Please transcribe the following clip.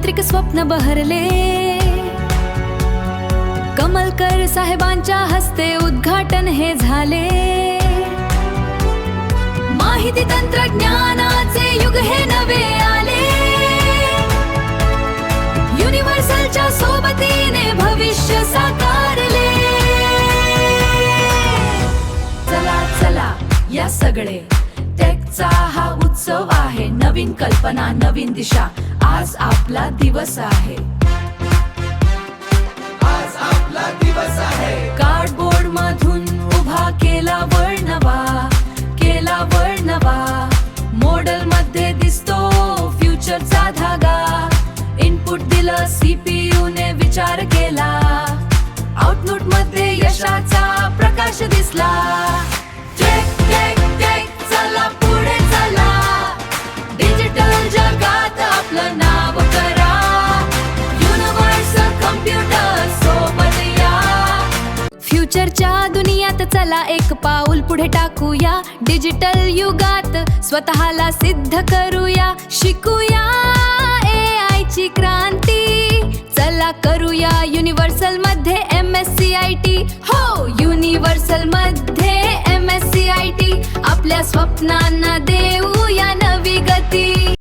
तांत्रिक स्वप्न बहरले, कमलकर साहेबांच्या हस्ते उद्घाटन हे झाले। माहिती तंत्रज्ञानाचे युग हे नवे आले, युनिव्हर्सलच्या सोबतीने भविष्य साकारले। चला चला या सगळे टेकचा हा उत्सव आहे, नवीन कल्पना नवीन दिशा, आज आपला दिवस आहे, आज आपला दिवस आहे। कार्डबोर्ड मधून उभा केला वर्णवा, केला वर्णवा, मॉडेल मध्ये दिसतो फ्युचरचा धागा, इनपुट दिलं सीपीयू ने विचार केला, आउटपुट मध्ये यशाचा प्रकाश दिसला। टेक टेक टेक चला पुढे चला, डिजिटल जगात आपलं नाव करा, युनिव्हर्सल कम्प्युटर सोबत या। फ्युचरच्या दुनियात चला एक पाऊल पुढे टाकूया, डिजिटल युगात स्वतःला सिद्ध करूया, शिकूया AI ची क्रांती, चला करूया युनिव्हर्सल मध्ये MSCIT, हो युनिव्हर्सल मध्ये MSCIT, आपल्या स्वप्नांना देऊ